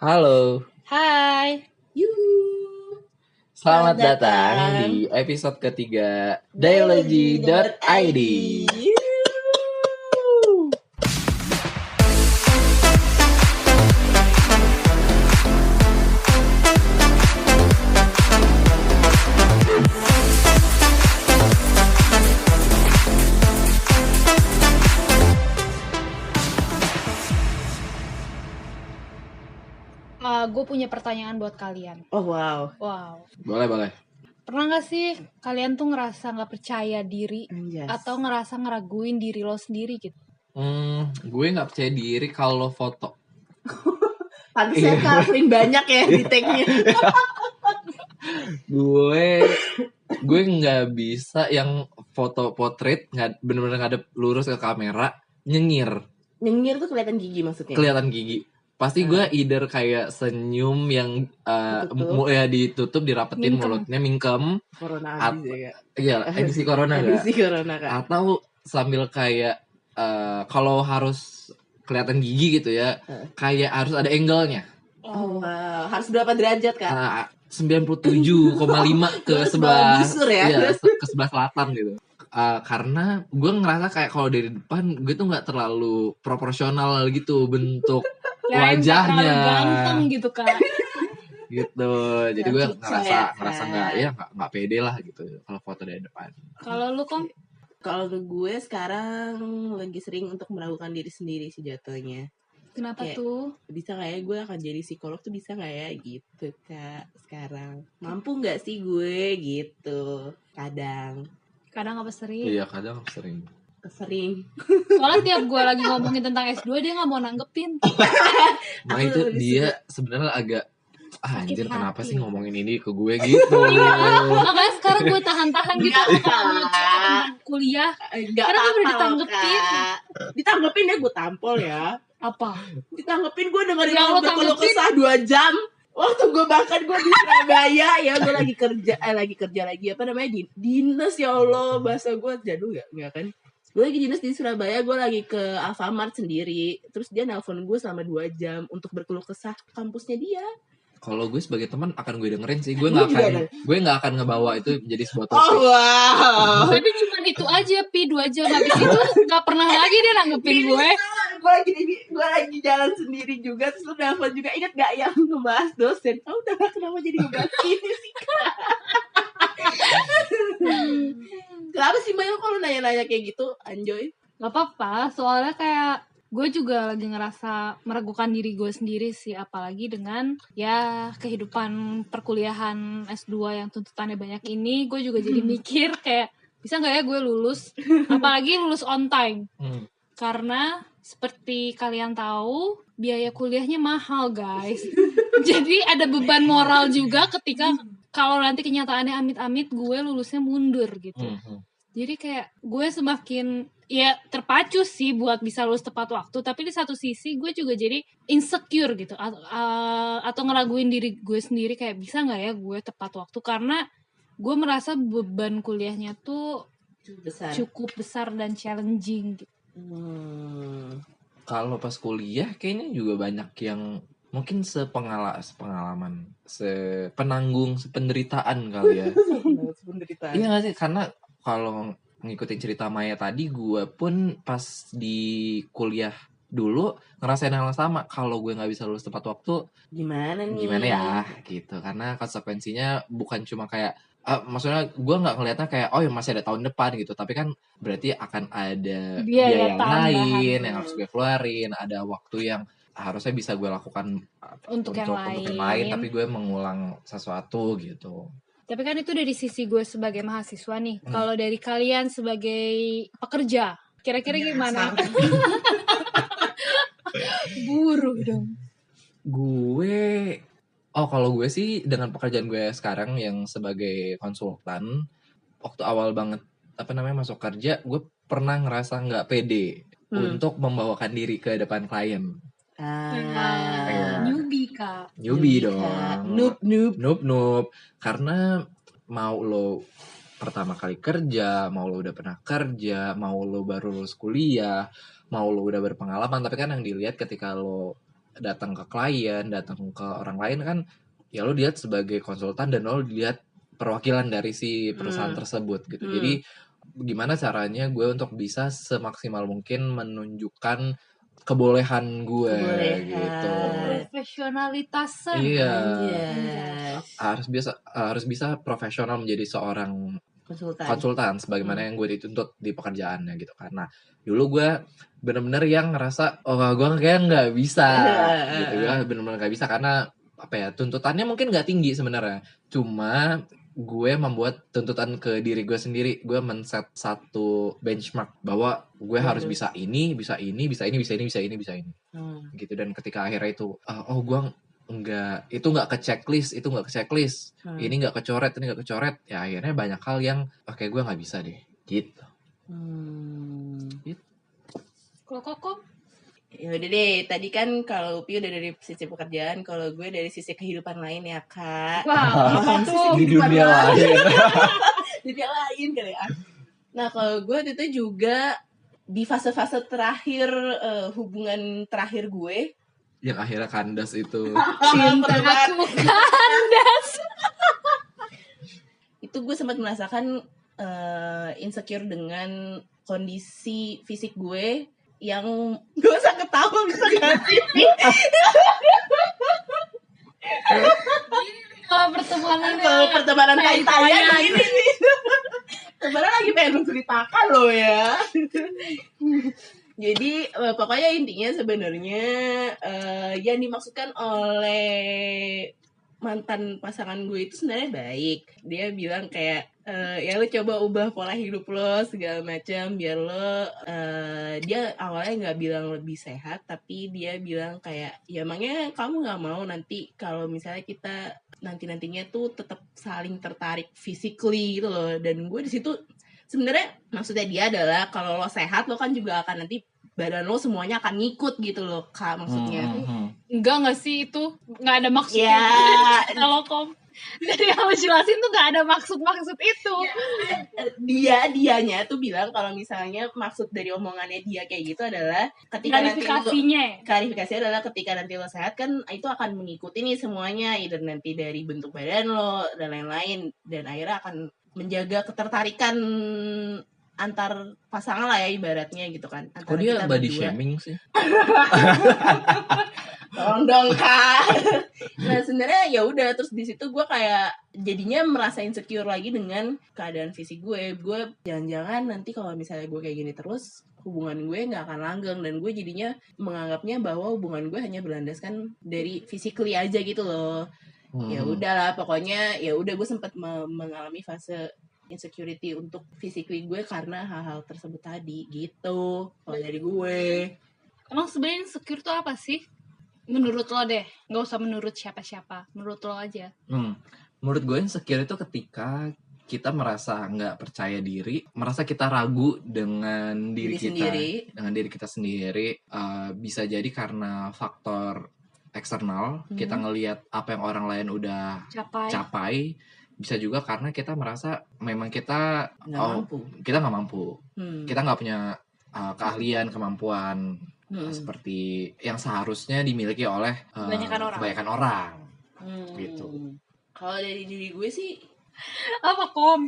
Halo, Hai. Yuhu. selamat datang di episode ketiga Dialogi.id. Gue punya pertanyaan buat kalian. Oh wow. Wow. Boleh. Pernah gak sih kalian tuh ngerasa gak percaya diri Anjas. atau ngerasa ngeraguin diri lo sendiri gitu? Gue nggak percaya diri kalau foto. Pantesan Kak sering banyak ya di tag-nya. gue nggak bisa yang foto portrait nggak bener-bener ngadep lurus ke kamera nyengir Nyengir tuh kelihatan gigi maksudnya. kelihatan gigi. Pasti gue either kayak senyum yang ditutup dirapetin Mingkem. mulutnya mingkem. Corona abis ya Kak. Iya, edisi corona gak? Edisi corona Kak. Atau sambil kayak kalau harus kelihatan gigi gitu ya, kayak harus ada angle-nya. Oh wow. Harus berapa derajat Kak? 97,5 ke Terus sebelah busur ya? iya, ke sebelah selatan gitu. Karena gue ngerasa kayak kalau dari depan gue tuh nggak terlalu proporsional gitu bentuk wajahnya. Terlalu ganteng gitu Kak. Gitu. Jadi Nggak gue percaya, ngerasa nggak pede lah gitu kalau foto dari depan. Kalau lu Kong? Kalau gue sekarang lagi sering untuk meragukan diri sendiri sih jatuhnya. Kenapa Kayak, tuh? bisa gak ya gue akan jadi psikolog tuh bisa gak ya gitu Kak sekarang. Mampu gak sih gue gitu. Kadang Kadang apa sering? Iya, kadang sering. sering. Soalnya tiap gue lagi ngomongin tentang S2 dia gak mau nanggepin. Nah Aku itu lebih dia sebenarnya agak anjir Sakit kenapa hati. sih ngomongin ini ke gue gitu. Makanya sekarang gue tahan-tahan gitu. Enggak, Kalau mau cerita Kak. tentang kuliah. Enggak Karena gue apa-apa udah loh, ditanggepin. Kak. Ditanggepin ya gue tampol ya. Apa? Ditanggepin gue dengerin Yang lo lo berkeluh tanggepin? kesah 2 jam. Waktu gue bahkan gue di Surabaya ya gue lagi kerja lagi apa namanya dinas ya Allah bahasa gue jadul ya kan. Gue lagi dinas di Surabaya, gue lagi ke Alfamart sendiri. Terus dia nelpon gue selama 2 jam untuk berkeluh kesah kampusnya dia. Kalau gue sebagai teman akan gue dengerin sih. Gue Lu nggak juga akan ngebawa itu jadi sebuah Oh topik. wow. Tapi cuma itu aja Pi 2 jam habis itu gak pernah lagi dia nanggepin gue. Gue lagi jalan sendiri juga terus lu nelfon juga, ingat gak yang ngebahas dosen? Oh udah gak, kenapa jadi ngebahas ini sih Kak? Kenapa sih Mayu kalau nanya-nanya kayak gitu Anjoy? Gak apa-apa, soalnya kayak gue juga lagi ngerasa meragukan diri gue sendiri sih. Apalagi dengan ya kehidupan perkuliahan S2 yang tuntutannya banyak ini. Gue juga jadi mikir kayak bisa gak ya gue lulus? Apalagi lulus on time. Karena seperti kalian tahu biaya kuliahnya mahal guys. Jadi ada beban moral juga ketika kalau nanti kenyataannya amit-amit gue lulusnya mundur gitu. Jadi kayak gue semakin ya terpacu sih buat bisa lulus tepat waktu. Tapi di satu sisi gue juga jadi insecure gitu. Atau ngeraguin diri gue sendiri kayak bisa gak ya gue tepat waktu. Karena gue merasa beban kuliahnya tuh cukup besar dan challenging gitu. Kalau pas kuliah kayaknya juga banyak yang mungkin sepengalaman, sepenanggung, sependeritaan kali ya. Iya gak sih? Karena kalau ngikutin cerita Maya tadi, gue pun pas di kuliah dulu ngerasain hal yang sama. Kalau gue nggak bisa lulus tepat waktu, Gimana ya gitu. Karena konsekuensinya bukan cuma kayak maksudnya gue nggak ngeliatnya kayak oh ya masih ada tahun depan gitu, tapi kan berarti akan ada biaya yang lain yang harus gue keluarin, ada waktu yang harusnya bisa gue lakukan untuk yang lain, tapi gue mengulang sesuatu gitu. Tapi kan itu dari sisi gue sebagai mahasiswa nih. Kalau dari kalian sebagai pekerja, kira-kira gimana? Buruh dong. Kalau gue sih dengan pekerjaan gue sekarang yang sebagai konsultan, waktu awal banget masuk kerja, gue pernah ngerasa nggak pede untuk membawakan diri ke depan klien. Newbie Kak. Newbie dong. Noob. Karena mau lo pertama kali kerja, mau lo udah pernah kerja, mau lo baru lulus kuliah, mau lo udah berpengalaman, tapi kan yang dilihat ketika lo datang ke klien, datang ke orang lain kan, ya lo dilihat sebagai konsultan dan lo dilihat perwakilan dari si perusahaan tersebut gitu. Jadi gimana caranya gue untuk bisa semaksimal mungkin menunjukkan kebolehan gue gitu. Profesionalitasan. Iya. Anjas. Harus bisa profesional menjadi seorang konsultan sebagaimana yang gue dituntut di pekerjaannya gitu. Karena dulu gue bener-bener yang ngerasa gue kayak nggak bisa gitu, gue bener-bener nggak bisa karena apa ya, tuntutannya mungkin nggak tinggi sebenarnya, cuma gue membuat tuntutan ke diri gue sendiri. Gue men-set satu benchmark bahwa gue harus bisa ini gitu. Dan ketika akhirnya itu gue enggak, itu nggak ke checklist, ini nggak kecoret, ya akhirnya banyak hal yang oke gue nggak bisa deh gitu. Kok Ya udah deh, tadi kan kalau Upi udah dari sisi pekerjaan, kalau gue dari sisi kehidupan lain ya Kak. wow, apa tuh? Di dunia lain. Di dunia lain kali ya. Nah kalau gue itu juga di fase-fase terakhir hubungan terakhir gue, yang akhirnya kandas itu. Cinta aku kandas. Itu gue sempat merasakan insecure dengan kondisi fisik gue yang gak usah ketawa, bisa gak sih? Kalau pertemanan tai-taian ini nih. Sebenarnya lagi pengen menceritakan loh ya. Jadi pokoknya intinya sebenarnya yang dimaksudkan oleh mantan pasangan gue itu sebenarnya baik. Dia bilang kayak ya lo coba ubah pola hidup lo segala macam biar lo dia awalnya nggak bilang lebih sehat, tapi dia bilang kayak ya emangnya kamu nggak mau nanti kalau misalnya kita nantinya tuh tetap saling tertarik physically gitu loh. Dan gue di situ sebenarnya maksudnya dia adalah kalau lo sehat lo kan juga akan nanti badan lo semuanya akan ngikut gitu loh Kak, maksudnya. Enggak sih, itu nggak ada maksud ya. Kalau dari yang lo jelasin tuh nggak ada maksud itu. Dianya tuh bilang kalau misalnya maksud dari omongannya dia kayak gitu adalah ketika klarifikasi adalah ketika nanti lo sehat kan itu akan mengikuti nih semuanya, either nanti dari bentuk badan lo dan lain-lain, dan akhirnya akan menjaga ketertarikan antar pasangan lah ya ibaratnya gitu kan. Kok dia body shaming sih? Tolong dong Kak. Nah sebenarnya ya udah, terus di situ gue kayak jadinya merasa insecure lagi dengan keadaan fisik gue. Gue jangan-jangan nanti kalau misalnya gue kayak gini terus hubungan gue nggak akan langgeng, dan gue jadinya menganggapnya bahwa hubungan gue hanya berlandaskan dari physically aja gitu loh. Ya udahlah pokoknya ya udah gue sempat mengalami fase insecurity untuk physically gue karena hal-hal tersebut tadi gitu. Kalau dari gue, emang sebenarnya insecure tuh apa sih? Menurut lo deh, nggak usah menurut siapa-siapa, menurut lo aja. Menurut gue insecure itu ketika kita merasa nggak percaya diri, merasa kita ragu dengan diri kita sendiri. Bisa jadi karena faktor eksternal, kita ngelihat apa yang orang lain udah capai. Bisa juga karena kita merasa memang kita nggak mampu. Kita nggak punya keahlian, kemampuan seperti yang seharusnya dimiliki oleh kebanyakan orang. Gitu. Kalau dari diri gue sih apa Kom?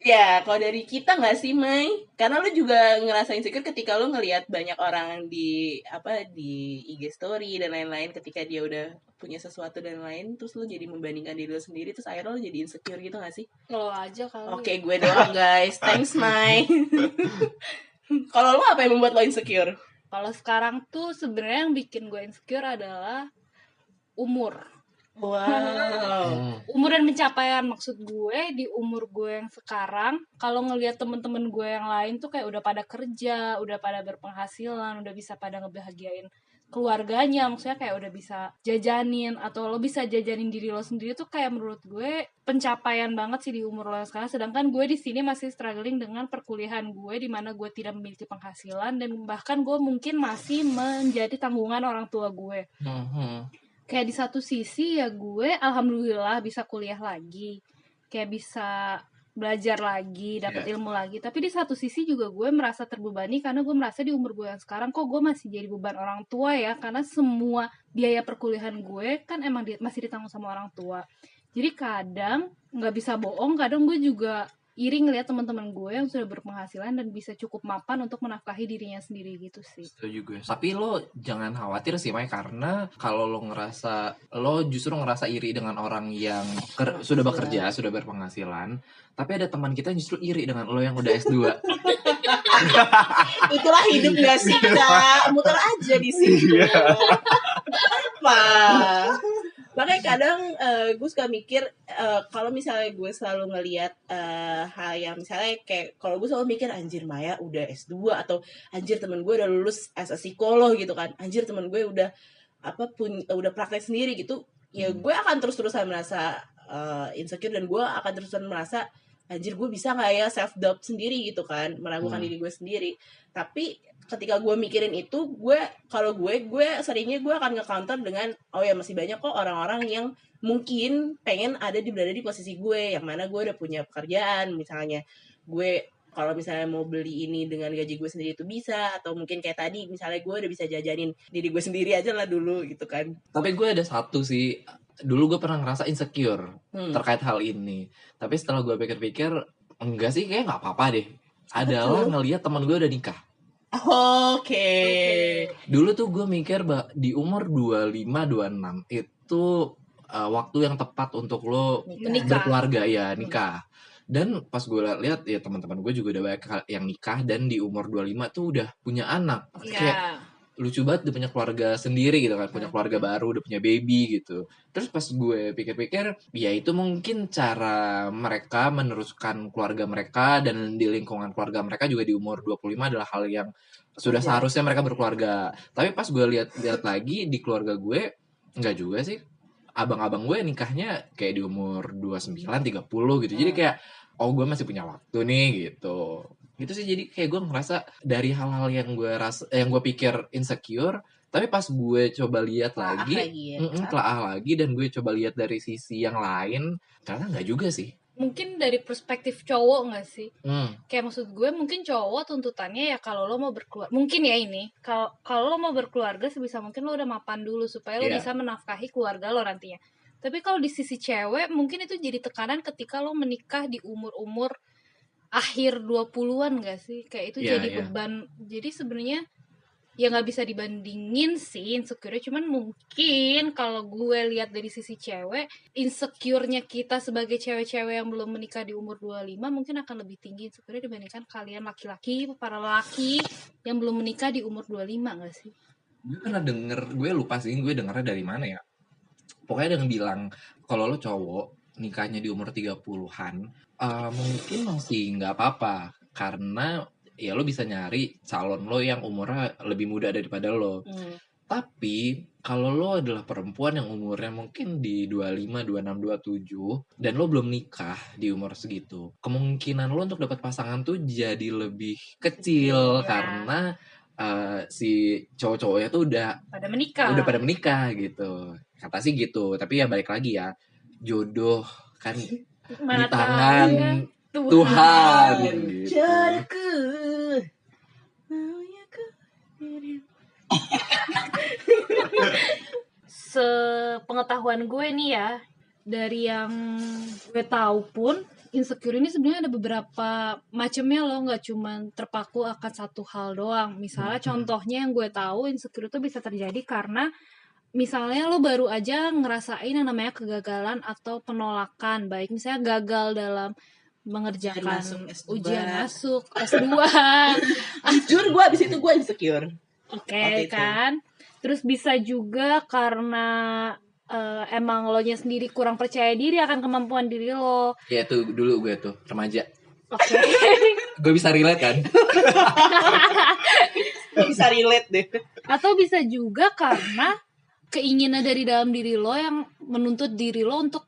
Ya kalau dari kita nggak sih Mai? Karena lu juga ngerasa insecure ketika lu ngelihat banyak orang di IG story dan lain-lain, ketika dia udah punya sesuatu dan lain, terus lu jadi membandingkan diri lu sendiri, terus akhirnya lu jadi insecure gitu nggak sih? Lo aja kali. Oke, gue doang guys. Thanks Mai. Kalau lu apa yang membuat lo insecure? Kalau sekarang tuh sebenarnya yang bikin gue insecure adalah umur. Wow. Umur dan pencapaian. Maksud gue di umur gue yang sekarang, kalau ngelihat temen-temen gue yang lain tuh kayak udah pada kerja, udah pada berpenghasilan, udah bisa pada ngebahagiain keluarganya, maksudnya kayak udah bisa jajanin atau lo bisa jajanin diri lo sendiri, tuh kayak menurut gue pencapaian banget sih di umur lo sekarang. Sedangkan gue di sini masih struggling dengan perkuliahan gue, di mana gue tidak memiliki penghasilan dan bahkan gue mungkin masih menjadi tanggungan orang tua gue. Kayak di satu sisi ya gue alhamdulillah bisa kuliah lagi, kayak bisa belajar lagi, dapat ilmu lagi. Tapi di satu sisi juga gue merasa terbebani karena gue merasa di umur gue yang sekarang kok gue masih jadi beban orang tua ya, karena semua biaya perkuliahan gue kan emang masih ditanggung sama orang tua. Jadi kadang nggak bisa bohong, kadang gue juga iri ngeliat teman-teman gue yang sudah berpenghasilan dan bisa cukup mapan untuk menafkahi dirinya sendiri gitu sih. Setuju gue. Tapi lo jangan khawatir sih, Mai, karena kalau lo justru ngerasa iri dengan orang yang sudah bekerja, sudah berpenghasilan, tapi ada teman kita yang justru iri dengan lo yang udah S2. Itulah hidup gak sih, Kak? Muter aja di situ. Apa? Makanya kadang gue suka mikir kalau misalnya gue selalu ngelihat hal yang misalnya kayak kalau gue selalu mikir anjir Maya udah S2 atau anjir temen gue udah lulus as a psikolog gitu kan, anjir temen gue udah udah praktek sendiri gitu, ya gue akan terus-terusan merasa insecure dan gue akan terus-terusan merasa anjir gue bisa nggak ya self doubt sendiri gitu kan, meragukan diri gue sendiri. Tapi ketika gue mikirin itu, gue seringnya gue akan nge-counter dengan oh ya masih banyak kok orang-orang yang mungkin pengen berada di posisi gue, yang mana gue udah punya pekerjaan, misalnya gue kalau misalnya mau beli ini dengan gaji gue sendiri itu bisa, atau mungkin kayak tadi misalnya gue udah bisa jajanin diri gue sendiri aja lah dulu gitu kan. Tapi gue ada satu sih, dulu gue pernah ngerasa insecure terkait hal ini, tapi setelah gue pikir-pikir enggak sih, kayak nggak apa-apa deh. Adalah ngelihat teman gue udah nikah. Oke. Dulu tuh gue mikir di umur 25-26 itu waktu yang tepat untuk lo berkeluarga ya, nikah. Dan pas gue lihat ya teman-teman gue juga udah banyak yang nikah dan di umur 25 tuh udah punya anak. Kayak lucu banget udah punya keluarga sendiri gitu kan, punya keluarga baru, udah punya baby gitu. Terus pas gue pikir-pikir, ya itu mungkin cara mereka meneruskan keluarga mereka, dan di lingkungan keluarga mereka juga di umur 25 adalah hal yang sudah seharusnya mereka berkeluarga. Tapi pas gue lihat lagi di keluarga gue, enggak juga sih. Abang-abang gue nikahnya kayak di umur 29, 30 gitu. Jadi kayak, oh gue masih punya waktu nih gitu. Gitu sih, jadi kayak gue ngerasa dari hal-hal yang gue pikir insecure, tapi pas gue coba lihat lagi, telaah lagi, dan gue coba lihat dari sisi yang lain, ternyata nggak juga sih. Mungkin dari perspektif cowok nggak sih? Kayak maksud gue mungkin cowok tuntutannya ya kalau lo mau berkeluarga, mungkin ya ini kalau lo mau berkeluarga sebisa mungkin lo udah mapan dulu supaya lo bisa menafkahi keluarga lo nantinya. Tapi kalau di sisi cewek mungkin itu jadi tekanan ketika lo menikah di umur-umur akhir 20-an gak sih? Kayak itu jadi beban. Jadi sebenarnya ya gak bisa dibandingin sih insecure, cuman mungkin kalau gue lihat dari sisi cewek, insecure-nya kita sebagai cewek-cewek yang belum menikah di umur 25 mungkin akan lebih tinggi insecure dibandingkan kalian laki-laki, para laki yang belum menikah di umur 25 gak sih? Gue pernah gue lupa sih gue dengernya dari mana ya. Pokoknya ada yang bilang kalau lo cowok nikahnya di umur 30-an, mungkin masih nggak apa-apa karena ya lo bisa nyari calon lo yang umurnya lebih muda daripada lo. Tapi kalau lo adalah perempuan yang umurnya mungkin di 25, 26, 27 dan lo belum nikah di umur segitu, kemungkinan lo untuk dapat pasangan tuh jadi lebih kecil karena si cowok-cowoknya tuh udah pada menikah gitu. Kata sih gitu, tapi ya balik lagi ya, jodoh kan di tangan Tuhan gitu. Sepengetahuan gue nih ya, dari yang gue tahu pun insecure ini sebenarnya ada beberapa macamnya loh, nggak cuma terpaku akan satu hal doang. Misalnya contohnya yang gue tahu insecure itu bisa terjadi karena misalnya lo baru aja ngerasain yang namanya kegagalan atau penolakan, baik misalnya gagal dalam mengerjakan ujian masuk S2. Jujur gue abis itu gue insecure. Oke, kan? Terus bisa juga karena emang lo nya sendiri kurang percaya diri akan kemampuan diri lo. Ya tuh dulu gue tuh remaja. Oke. Gue bisa relate kan? Gue bisa relate deh. Atau bisa juga karena keinginan dari dalam diri lo yang menuntut diri lo untuk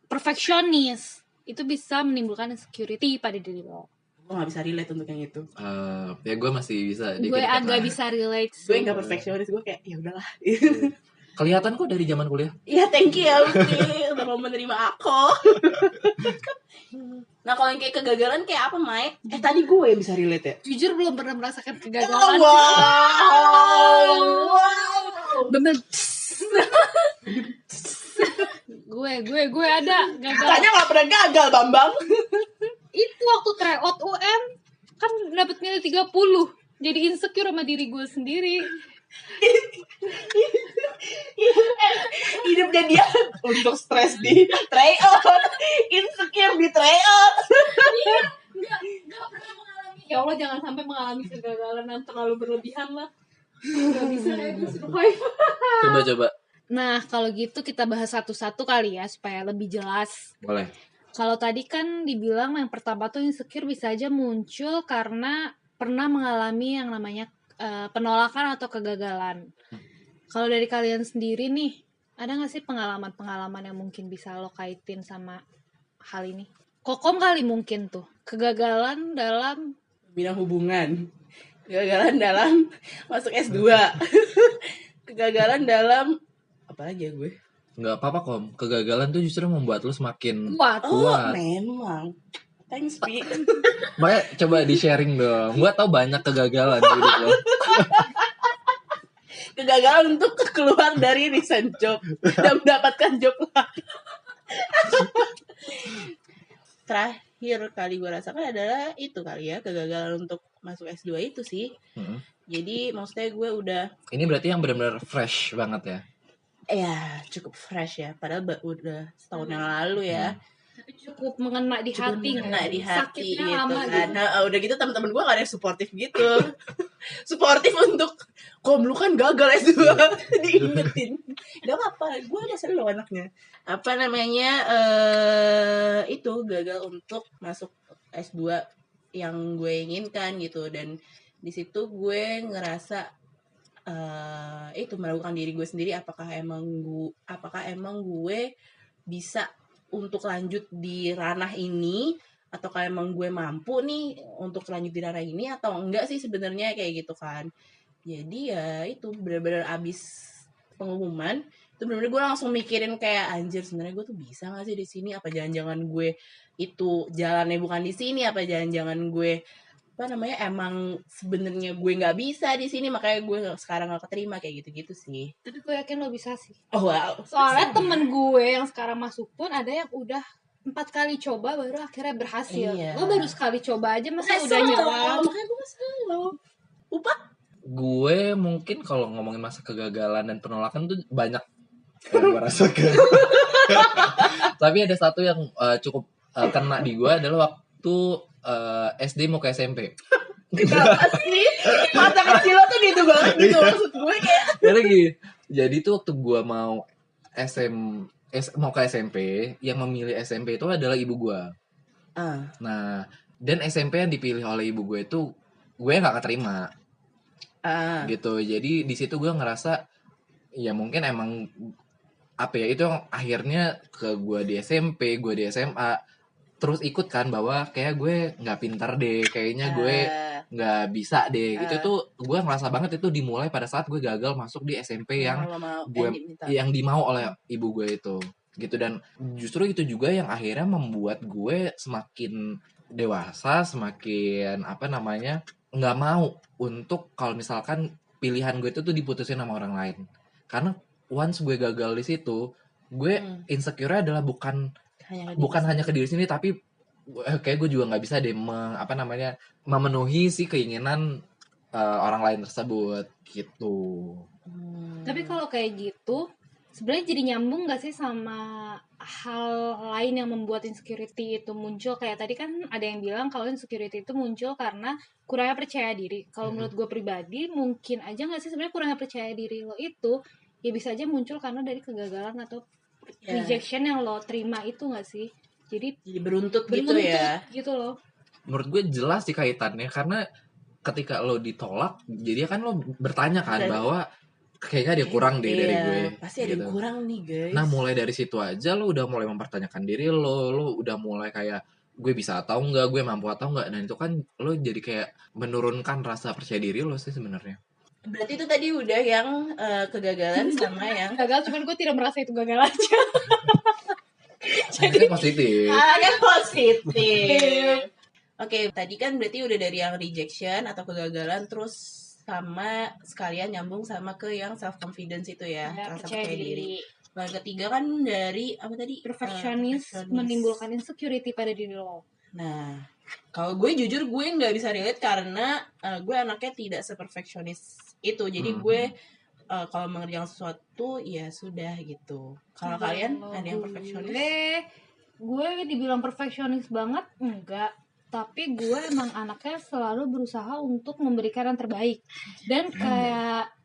perfeksionis. Itu bisa menimbulkan insecurity pada diri lo. Gue gak bisa relate untuk yang itu. Ya gue masih bisa. Gue agak bisa relate. Gue gak perfeksionis, gue kayak ya udahlah. Kelihatan kok dari zaman kuliah. Iya, thank you ya Uti udah mau menerima aku. Nah kalau yang kayak kegagalan kayak apa, Mike? Tadi gue yang bisa relate ya. Jujur belum pernah merasakan kegagalan. Wow. Bener. gue ada gagal. Katanya nggak pernah gagal, Bambang. Itu waktu tryout UN kan dapat nilai 30. Jadi insecure sama diri gue sendiri. Hidupnya dia untuk stres di tryout, insecure di tryout. Nggak pernah mengalami. Ya Allah, jangan sampai mengalami kegagalan yang terlalu berlebihan lah. Nggak bisa itu survive. Coba. Nah, kalau gitu kita bahas satu-satu kali ya supaya lebih jelas. Boleh. Kalau tadi kan dibilang yang pertama tuh insecure bisa aja muncul karena pernah mengalami yang namanya penolakan atau kegagalan. Kalau dari kalian sendiri nih, ada nggak sih pengalaman-pengalaman yang mungkin bisa lo kaitin sama hal ini? Kokom kali mungkin tuh kegagalan dalam Bidang hubungan, kegagalan dalam masuk S2, kegagalan dalam apa lagi ya gue? Nggak apa-apa Kom, kegagalan tuh justru membuat lu semakin kuat. Memang. Thanks, Pi. Makanya coba di-sharing dong. Gua tau banyak kegagalan di hidup lo. Kegagalan untuk keluar dari recent job dan mendapatkan job lain. Terakhir kali gue rasakan adalah itu kali ya, kegagalan untuk masuk S2 itu sih. Jadi maksudnya gue udah, Ini berarti yang benar-benar fresh banget ya. ya cukup fresh ya. Padahal udah setahun yang lalu ya. Tapi cukup mengena di hati, Mengena di hati sakitnya gitu lama kan. gitu. Nah, udah gitu teman-teman gue gak ada yang suportif gitu. Suportif untuk Kom lu kan gagal S2 diingetin. Gak apa-apa, gue udah selalu anaknya. Apa namanya itu gagal untuk masuk S2 yang gue inginkan gitu. Dan di situ gue ngerasa itu meragukan diri gue sendiri, apakah emang gue bisa untuk lanjut di ranah ini, ataukah emang gue mampu nih untuk lanjut di ranah ini atau enggak sih sebenarnya, kayak gitu kan. Jadi ya itu benar-benar abis pengumuman itu benar-benar gue langsung mikirin kayak anjir, sebenarnya gue tuh bisa nggak sih di sini, apa jangan-jangan gue itu jalannya bukan di sini, apa jangan-jangan gue emang sebenarnya gue nggak bisa di sini, makanya gue sekarang nggak keterima, kayak gitu-gitu sih. Tapi gue yakin lo bisa sih. Oh wow. Soalnya temen gue yang sekarang masuk pun ada yang udah 4 kali coba baru akhirnya berhasil. Iya. Lo baru sekali coba aja masa udah nyoba. Makanya gue selalu Upa. Gue mungkin kalau ngomongin masa kegagalan dan penolakan tuh banyak yang gue rasakan. Tapi ada satu yang cukup kena di gue adalah waktu SD mau ke SMP. Kenapa sih? Mata kecil lo tuh gitu banget gitu. Maksud gue kayak Karena gini, jadi tuh waktu gue mau mau ke SMP, yang memilih SMP itu adalah ibu gue. Nah, dan SMP yang dipilih oleh ibu gue itu gue nggak keterima. Gitu. Jadi di situ gue ngerasa ya mungkin emang apa ya, itu yang akhirnya ke gue di SMP, gue di SMA terus ikut kan bahwa kayak gue nggak pintar deh, kayaknya gue nggak bisa deh. Itu tuh gue ngerasa banget itu dimulai pada saat gue gagal masuk di SMP yang yang dimau oleh ibu gue itu gitu. Dan justru itu juga yang akhirnya membuat gue semakin dewasa, semakin nggak mau untuk kalau misalkan pilihan gue itu tuh diputusin sama orang lain. Karena once gue gagal di situ, gue insecure adalah bukan hanya ke diri sendiri, tapi kayak gue juga nggak bisa deh memenuhi si keinginan orang lain tersebut gitu. Tapi kalau kayak gitu sebenarnya jadi nyambung gak sih sama hal lain yang membuat insecurity itu muncul? Kayak tadi kan ada yang bilang kalau insecurity itu muncul karena kurangnya percaya diri. Kalau menurut gue pribadi mungkin aja gak sih sebenarnya kurangnya percaya diri lo itu ya bisa aja muncul karena dari kegagalan atau rejection yang lo terima itu gak sih? Jadi beruntut gitu ya. Gitu loh. Menurut gue jelas sih kaitannya, karena ketika lo ditolak, jadi kan lo bertanya kan bahwa kayaknya ada kurang deh dari gue. Pasti ada gitu. kurang nih guys. Nah mulai dari situ aja lo udah mulai mempertanyakan diri lo udah mulai kayak gue bisa atau enggak, gue mampu atau enggak. Dan itu kan lo jadi kayak menurunkan rasa percaya diri lo sih sebenarnya. Berarti itu tadi udah yang kegagalan sama yang gagal, cuman gue tidak merasa itu gagal aja. Anaknya positif. Anaknya positif. Oke, tadi kan berarti udah dari yang rejection atau kegagalan, terus sama sekalian nyambung sama ke yang self confidence itu ya, rasa percaya diri. Yang ketiga kan dari apa tadi? Perfectionist menimbulkan insecurity pada diri lo. Nah, kalau gue jujur gue nggak bisa relate karena gue anaknya tidak seperfeksionis itu. Jadi gue kalau mengerjakan sesuatu ya sudah gitu. Kalau kalian ada yang perfeksionis? Gue dibilang perfeksionis banget enggak, tapi gue emang anaknya selalu berusaha untuk memberikan yang terbaik. Dan kayak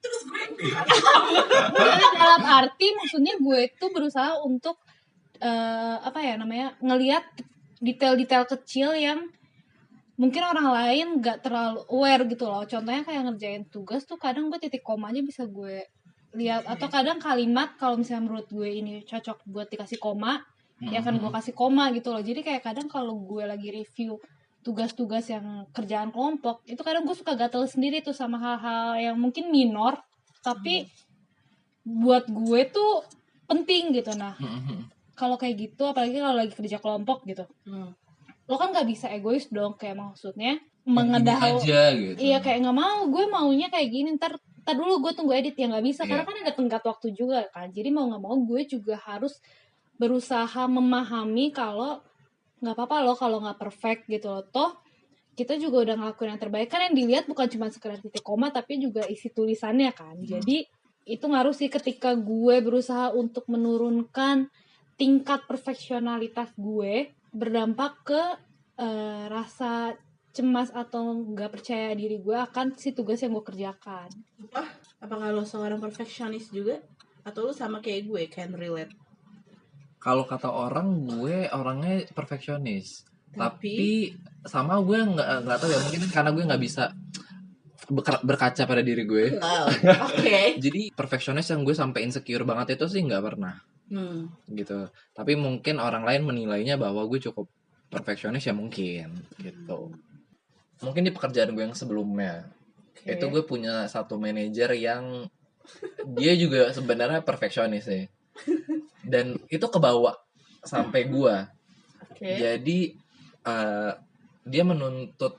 dalam arti maksudnya gue itu berusaha untuk ngelihat detail-detail kecil yang mungkin orang lain gak terlalu aware gitu loh. Contohnya kayak ngerjain tugas tuh kadang gue titik koma aja bisa gue lihat, atau kadang kalimat kalau misalnya menurut gue ini cocok buat dikasih koma, ya akan gue kasih koma gitu loh. Jadi kayak kadang kalau gue lagi review tugas-tugas yang kerjaan kelompok, itu kadang gue suka gatel sendiri tuh sama hal-hal yang mungkin minor, tapi buat gue tuh penting gitu. Nah, kalau kayak gitu, apalagi kalau lagi kerja kelompok gitu, lo kan nggak bisa egois dong, kayak maksudnya mengedahau aja gitu. Iya, kayak nggak mau, gue maunya kayak gini, ntar dulu gue tunggu edit, ya nggak bisa, karena kan ada tenggat waktu juga kan. Jadi mau nggak mau gue juga harus berusaha memahami kalau nggak apa-apa loh kalau nggak perfect gitu loh. Toh kita juga udah ngelakuin yang terbaik kan, yang dilihat bukan cuma sekedar titik koma tapi juga isi tulisannya kan. Jadi itu ngaruh sih ketika gue berusaha untuk menurunkan tingkat perfeksionalitas gue, berdampak ke rasa cemas atau nggak percaya diri gue akan si tugas yang gue kerjakan. Apakah lo seorang perfeksionis juga? Atau lo sama kayak gue, can relate? Kalau kata orang, gue orangnya perfeksionis. Tapi sama gue nggak tahu ya, mungkin karena gue nggak bisa berkaca pada diri gue. Oke. Jadi perfeksionis yang gue sampai insecure banget itu sih nggak pernah. Gitu. Tapi mungkin orang lain menilainya bahwa gue cukup perfeksionis ya mungkin gitu. Mungkin di pekerjaan gue yang sebelumnya itu gue punya satu manajer yang dia juga sebenarnya perfeksionis sih. Dan itu kebawa sampai gue. Jadi dia menuntut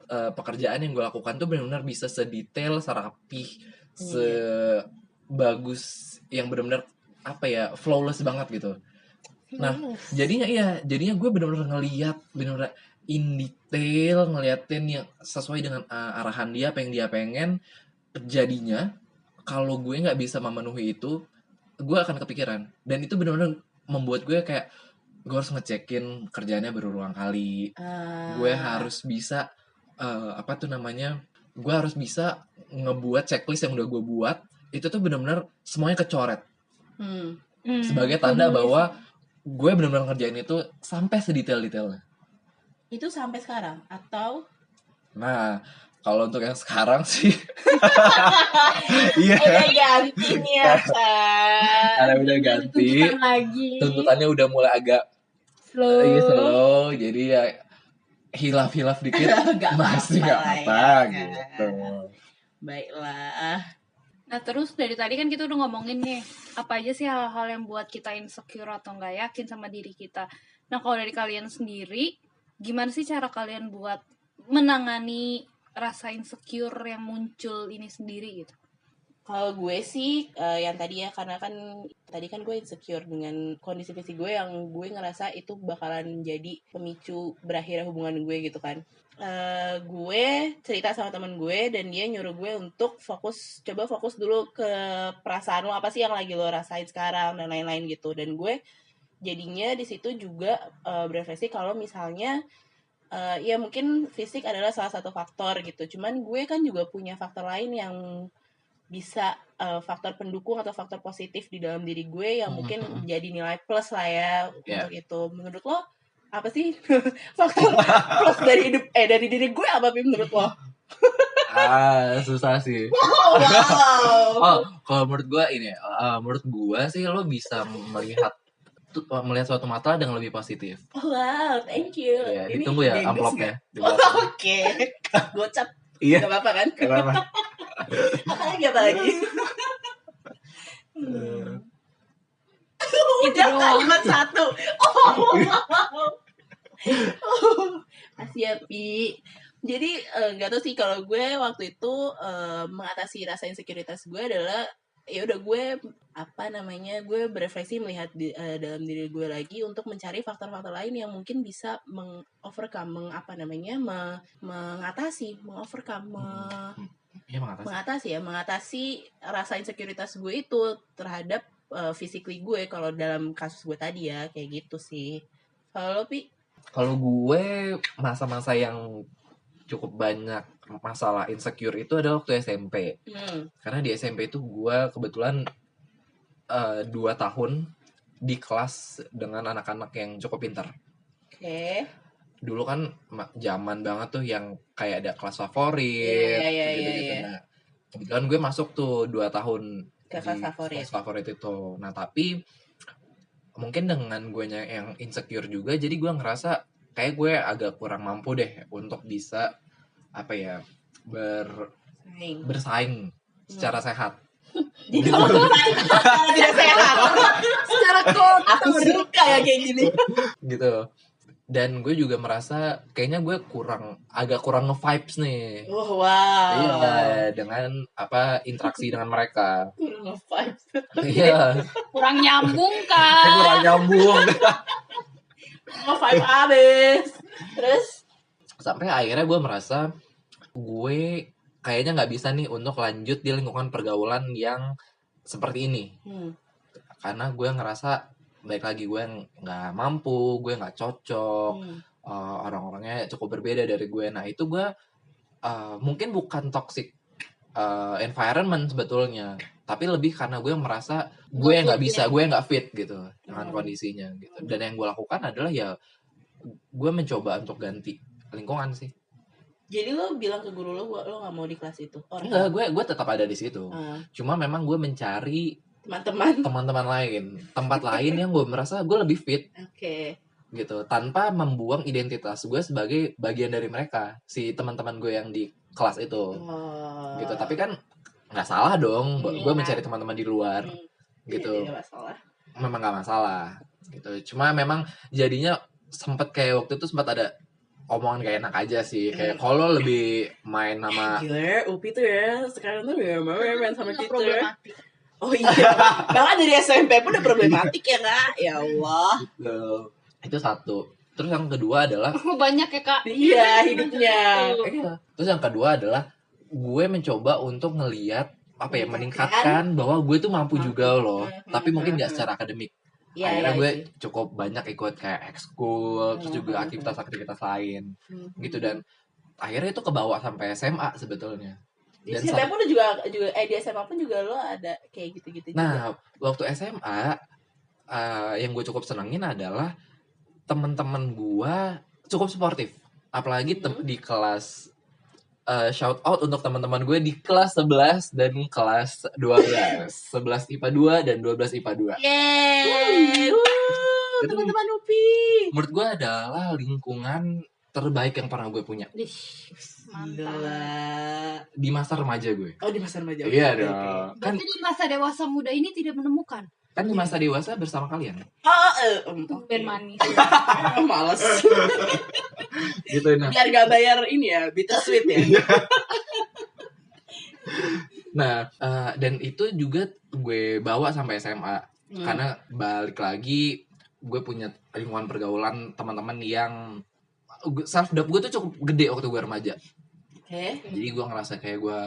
pekerjaan yang gue lakukan tuh benar-benar bisa sedetail, serapih, sebagus, yang benar-benar flawless banget gitu. Nah, jadinya gue benar-benar ngeliat, benar-benar in detail, ngeliatin yang sesuai dengan arahan dia, apa yang dia pengen. Jadinya kalau gue nggak bisa memenuhi itu, gue akan kepikiran. Dan itu benar-benar membuat gue kayak gue harus ngecekin kerjaannya berulang kali. Gue harus bisa gue harus bisa ngebuat checklist yang udah gue buat. Itu tuh benar-benar semuanya kecoret. Sebagai tanda bahwa gue benar-benar ngerjain itu sampai sedetail-detailnya. Itu sampai sekarang atau? Nah, kalau untuk yang sekarang sih iya. Udah ganti nih ya kan. Udah ganti. Tuntutannya udah mulai agak slow. Jadi ya hilaf-hilaf dikit masih gak apa-apa gitu. Baiklah. Nah terus dari tadi kan kita udah ngomongin nih apa aja sih hal-hal yang buat kita insecure atau nggak yakin sama diri kita. Nah kalau dari kalian sendiri, gimana sih cara kalian buat menangani rasa insecure yang muncul ini sendiri gitu? Kalau gue sih yang tadi ya, karena kan tadi kan gue insecure dengan kondisi fisik gue yang gue ngerasa itu bakalan jadi pemicu berakhirnya hubungan gue gitu kan. Gue cerita sama teman gue dan dia nyuruh gue untuk fokus dulu ke perasaan lo, apa sih yang lagi lo rasain sekarang dan lain-lain gitu. Dan gue jadinya di situ juga berefleksi kalau misalnya ya mungkin fisik adalah salah satu faktor gitu. Cuman gue kan juga punya faktor lain yang bisa faktor pendukung atau faktor positif di dalam diri gue yang mungkin jadi nilai plus lah ya untuk itu. Menurut lo apa sih faktor plus dari hidup dari diri gue apa menurut lo? Susah sih. Kalau menurut gue ini menurut gue sih lo bisa melihat suatu masalah dengan lebih positif. Wow, thank you. Ya, ditunggu ya amplopnya. Oke. Gocap. Iya. Gak apa-apa kan? Gak apa-apa. Apalagi? Udah doang. kalimat satu. Oh. Kasih ya, Pi. Jadi nggak tahu sih, kalau gue waktu itu mengatasi rasa insekuritas gue adalah ya udah gue gue berefleksi melihat dalam diri gue lagi untuk mencari faktor-faktor lain yang mungkin bisa mengatasi rasa insekuritas gue itu terhadap physically gue, kalau dalam kasus gue tadi ya kayak gitu sih. Kalau Pi? Kalau gue masa-masa yang cukup banyak masalah insecure itu adalah waktu SMP. Karena di SMP itu gue kebetulan 2 tahun di kelas dengan anak-anak yang cukup pintar. Oke. Dulu kan zaman banget tuh yang kayak ada kelas favorit gitu-gitu. Nah, kebetulan gue masuk tuh 2 tahun ke kelas favorit itu. Nah, tapi mungkin dengan gue yang insecure juga, jadi gue ngerasa kayak gue agak kurang mampu deh untuk bisa bersaing secara sehat. Jadi kalau tidak sehat secara aku suka ya kayak gini gitu. Dan gue juga merasa kayaknya gue agak kurang nge-vibes nih. Oh, wow. Iya, dengan interaksi dengan mereka. Kurang nge-vibes. Iya. Kurang nyambung kan? Kurang nyambung. Nge-vibe abis. Terus sampai akhirnya gue merasa gue kayaknya nggak bisa nih untuk lanjut di lingkungan pergaulan yang seperti ini. Karena gue ngerasa baik lagi gue nggak mampu, gue nggak cocok, orang-orangnya cukup berbeda dari gue. Nah itu gue mungkin bukan toxic environment sebetulnya, tapi lebih karena gue merasa gue nggak bisa, gue nggak fit gitu dengan kondisinya gitu. Dan yang gue lakukan adalah ya gue mencoba untuk ganti lingkungan sih. Jadi lo bilang ke guru lo nggak mau di kelas itu? Enggak, gue tetap ada di situ. Cuma memang gue mencari teman-teman lain, tempat lain yang gue merasa gue lebih fit. Oke. Gitu, tanpa membuang identitas gue sebagai bagian dari mereka, si teman-teman gue yang di kelas itu. Gitu. Tapi kan nggak salah dong, gue mencari teman-teman di luar. Gitu. Memang nggak masalah. Gitu. Cuma memang jadinya sempet kayak waktu itu sempat ada omongan gak enak aja sih, kayak kalau lebih main sama Upi tuh ya sekarang tuh ya main sama kita. Problematik. Oh iya, bahkan dari SMP pun udah problematik ya kak. Ya Allah. Gitu. Itu satu. Terus yang kedua adalah banyak ya kak. Iya hidupnya. Terus yang kedua adalah gue mencoba untuk ngelihat meningkatkan bahwa gue tuh mampu juga loh, tapi mungkin nggak secara akademik. Akhirnya gue cukup banyak ikut kayak ekskul, terus juga aktivitas-aktivitas lain gitu, dan akhirnya itu kebawa sampai SMA sebetulnya. Dan di SMA pun juga di SMA pun juga lo ada kayak gitu-gitu juga. Nah, waktu SMA yang gue cukup senengin adalah teman-teman gue cukup sportif, apalagi di kelas. Shout out untuk teman-teman gue di kelas 11 dan kelas 12. 11 IPA 2 dan 12 IPA 2. Yeay. Teman-teman Upi. Menurut gue adalah lingkungan terbaik yang pernah gue punya. Mantap. Di masa remaja gue. Oh, di masa remaja. Iya dong. Berarti di masa dewasa muda ini tidak menemukan. Kan di masa dewasa bersama kalian. Ben manis. Males. Gitu nah. Biar gak bayar ini ya, bittersweet ya. Nah, dan itu juga gue bawa sampai SMA. Karena balik lagi gue punya lingkungan pergaulan teman-teman yang self doubt gue tuh cukup gede waktu gue remaja. Jadi gue ngerasa kayak gue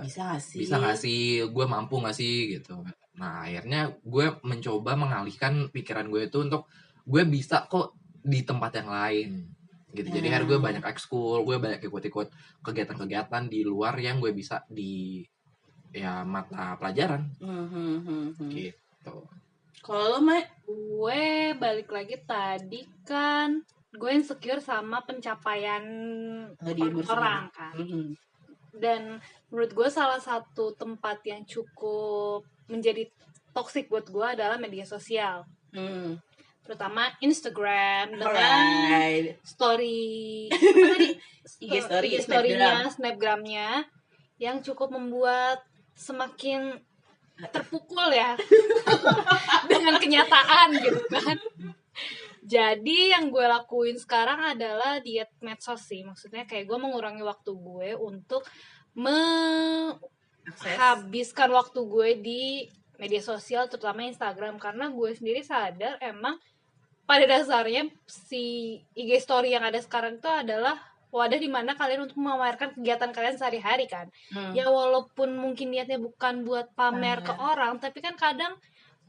bisa gak sih, gue mampu gak sih gitu. Nah akhirnya gue mencoba mengalihkan pikiran gue itu untuk gue bisa kok di tempat yang lain gitu. Jadi akhirnya gue banyak ekskul, gue banyak ikut-ikut kegiatan-kegiatan di luar yang gue bisa di mata pelajaran gitu. Kalau lo Mai? Gue balik lagi tadi kan gue insecure sama pencapaian orang kan. Dan menurut gue salah satu tempat yang cukup menjadi toksik buat gue adalah media sosial. Terutama Instagram dengan story IG story-nya, snapgramnya yang cukup membuat semakin terpukul ya dengan kenyataan gitu kan. Jadi yang gue lakuin sekarang adalah diet medsos sih. Maksudnya kayak gue mengurangi waktu gue untuk menghabiskan waktu gue di media sosial, terutama Instagram. Karena gue sendiri sadar emang pada dasarnya si IG story yang ada sekarang itu adalah wadah dimana kalian untuk memamerkan kegiatan kalian sehari-hari kan. Ya walaupun mungkin niatnya bukan buat pamer ke orang, tapi kan kadang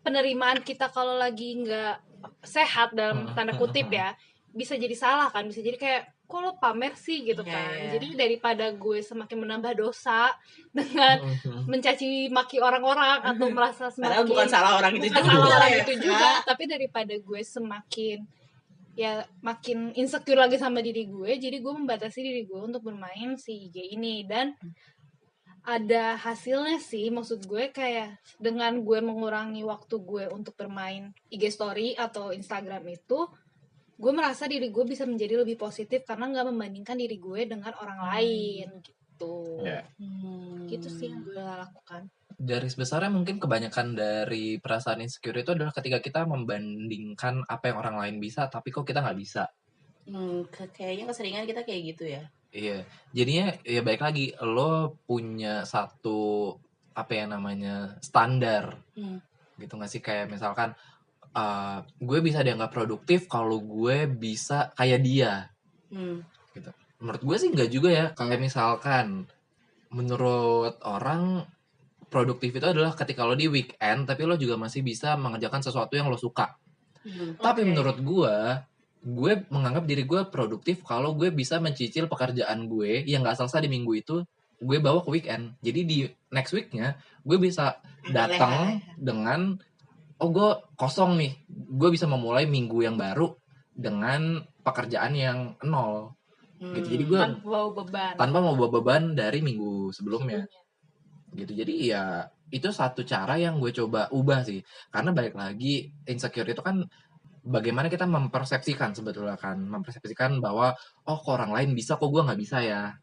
penerimaan kita kalau lagi nggak sehat dalam tanda kutip ya, bisa jadi salah kan, bisa jadi kayak kok lo pamer sih gitu kan. Jadi daripada gue semakin menambah dosa dengan mencaci maki orang-orang atau merasa semakin padahal bukan salah orang itu bukan juga, salah orang ya. itu juga, tapi daripada gue semakin ya makin insecure lagi sama diri gue, jadi gue membatasi diri gue untuk bermain si IG ini. Dan ada hasilnya sih, maksud gue kayak dengan gue mengurangi waktu gue untuk bermain IG story atau Instagram itu, gue merasa diri gue bisa menjadi lebih positif karena nggak membandingkan diri gue dengan orang lain gitu. Gitu sih yang gue lakukan. Garis besarnya mungkin kebanyakan dari perasaan insecure itu adalah ketika kita membandingkan apa yang orang lain bisa tapi kok kita nggak bisa. Kayaknya keseringan kita kayak gitu ya. Iya, jadinya ya baik lagi lo punya satu apa ya namanya standar gitu nggak sih, kayak misalkan gue bisa dianggap produktif kalau gue bisa kayak dia gitu. Menurut gue sih nggak juga ya, kayak misalkan menurut orang produktif itu adalah ketika lo di weekend tapi lo juga masih bisa mengerjakan sesuatu yang lo suka. Tapi menurut gue menganggap diri gue produktif kalau gue bisa mencicil pekerjaan gue yang gak selesai di minggu itu, gue bawa ke weekend. Jadi di next weeknya gue bisa datang dengan gue kosong nih, gue bisa memulai minggu yang baru dengan pekerjaan yang nol gitu. Jadi gue tanpa mau bawa beban dari minggu sebelumnya gitu. Jadi ya itu satu cara yang gue coba ubah sih, karena balik lagi insecure itu kan bagaimana kita mempersepsikan sebetulnya kan, mempersepsikan bahwa kok orang lain bisa kok gue nggak bisa ya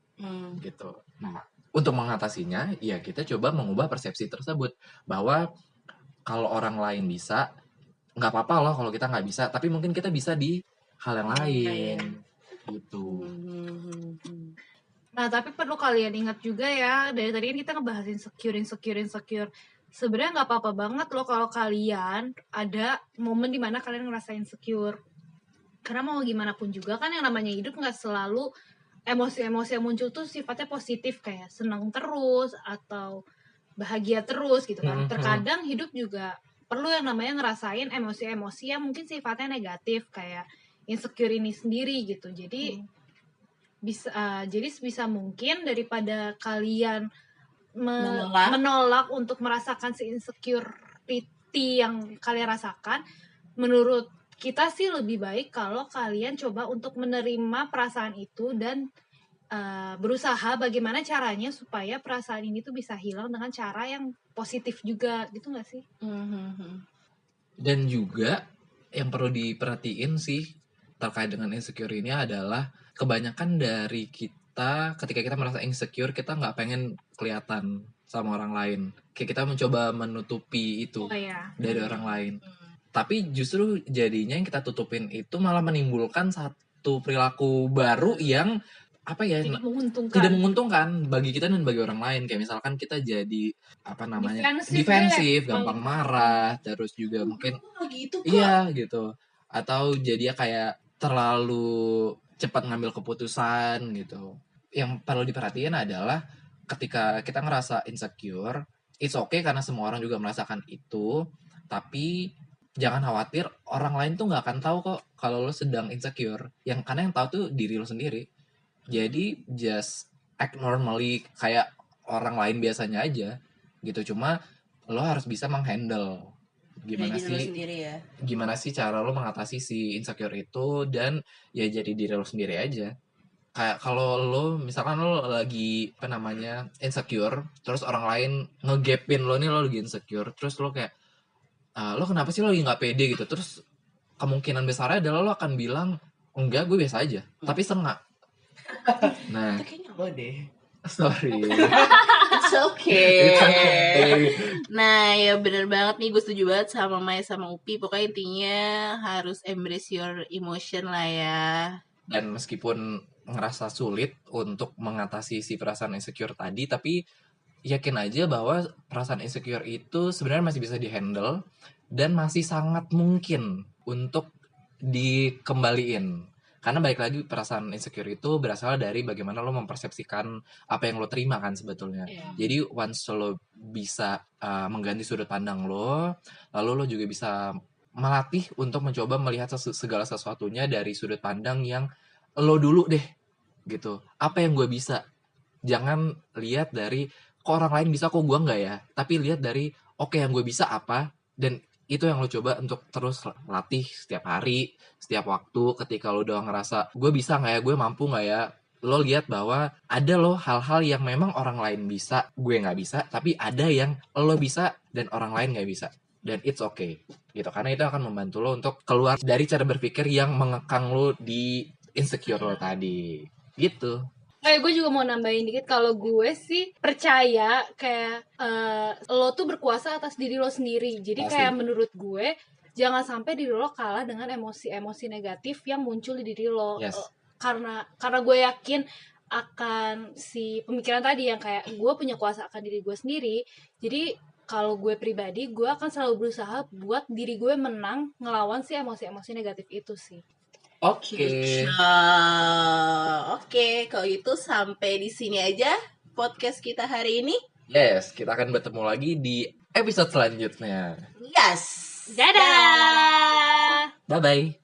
gitu. Nah untuk mengatasinya ya kita coba mengubah persepsi tersebut bahwa kalau orang lain bisa nggak apa-apa loh kalau kita nggak bisa, tapi mungkin kita bisa di hal yang lain gitu. Nah, tapi perlu kalian ingat juga ya, dari tadi kan kita ngebahas insecure. Sebenarnya nggak apa-apa banget loh kalau kalian ada momen dimana kalian ngerasa insecure. Karena mau gimana pun juga kan yang namanya hidup nggak selalu emosi-emosi yang muncul tuh sifatnya positif, kayak senang terus atau bahagia terus gitu kan. Terkadang hidup juga perlu yang namanya ngerasain emosi-emosi yang mungkin sifatnya negatif, kayak insecure ini sendiri gitu. Jadi bisa mungkin daripada kalian menolak untuk merasakan si insecurity yang kalian rasakan, menurut kita sih lebih baik kalau kalian coba untuk menerima perasaan itu dan berusaha bagaimana caranya supaya perasaan ini tuh bisa hilang dengan cara yang positif juga, gitu nggak sih? Dan juga yang perlu diperhatiin sih terkait dengan insecure ini adalah kebanyakan dari kita ketika kita merasa insecure, kita nggak pengen kelihatan sama orang lain, kayak kita mencoba menutupi itu dari orang lain. Tapi justru jadinya yang kita tutupin itu malah menimbulkan satu perilaku baru yang apa ya, tidak menguntungkan bagi kita dan bagi orang lain. Kayak misalkan kita jadi apa namanya defensif, gampang marah, terus juga mungkin iya gitu, atau jadi kayak terlalu cepat ngambil keputusan gitu. Yang perlu diperhatiin adalah ketika kita ngerasa insecure, it's okay karena semua orang juga merasakan itu, tapi jangan khawatir, orang lain tuh nggak akan tahu kok kalau lo sedang insecure. Karena yang tahu tuh diri lo sendiri. Jadi just act normally kayak orang lain biasanya aja gitu. Cuma lo harus bisa menghandle gimana sih cara lo mengatasi si insecure itu, dan ya jadi diri lo sendiri aja. Kayak kalau lo misalkan lo lagi apa namanya insecure, terus orang lain ngegapin lo nih, lo lagi insecure, terus lo kayak lo kenapa sih lo lagi nggak pede gitu, terus kemungkinan besarnya adalah lo akan bilang enggak, gue biasa aja, tapi sengak. Nah, itu kayaknya lo deh. sorry. It's okay. It's okay. Nah ya bener banget nih, gue setuju banget sama Maya sama Upi. Pokoknya intinya harus embrace your emotion lah ya. Dan meskipun ngerasa sulit untuk mengatasi si perasaan insecure tadi, tapi yakin aja bahwa perasaan insecure itu sebenarnya masih bisa dihandle dan masih sangat mungkin untuk dikembaliin. Karena balik lagi, perasaan insecure itu berasal dari bagaimana lo mempersepsikan apa yang lo terima kan sebetulnya. Iya. Jadi once lo bisa mengganti sudut pandang lo, lalu lo juga bisa melatih untuk mencoba melihat segala sesuatunya dari sudut pandang yang lo dulu deh gitu. Apa yang gue bisa? Jangan lihat dari kok orang lain bisa kok gue enggak ya, tapi lihat dari oke, yang gue bisa apa, dan itu yang lo coba untuk terus latih setiap hari, setiap waktu. Ketika lo udah ngerasa gue bisa nggak ya, gue mampu nggak ya, lo lihat bahwa ada lo hal-hal yang memang orang lain bisa, gue nggak bisa, tapi ada yang lo bisa dan orang lain nggak bisa, dan it's okay gitu. Karena itu akan membantu lo untuk keluar dari cara berpikir yang mengekang lo di insecure lo tadi gitu. Gue juga mau nambahin dikit, kalau gue sih percaya kayak lo tuh berkuasa atas diri lo sendiri. Jadi Pasti. kayak menurut gue jangan sampai diri lo kalah dengan emosi-emosi negatif yang muncul di diri lo. Yes. Karena gue yakin akan si pemikiran tadi yang kayak gue punya kuasa akan diri gue sendiri. Jadi kalau gue pribadi, gue akan selalu berusaha buat diri gue menang ngelawan si emosi-emosi negatif itu sih. Oke. Oke, kalau gitu sampai di sini aja podcast kita hari ini. Yes, kita akan bertemu lagi di episode selanjutnya. Yes. Dadah. Bye-bye.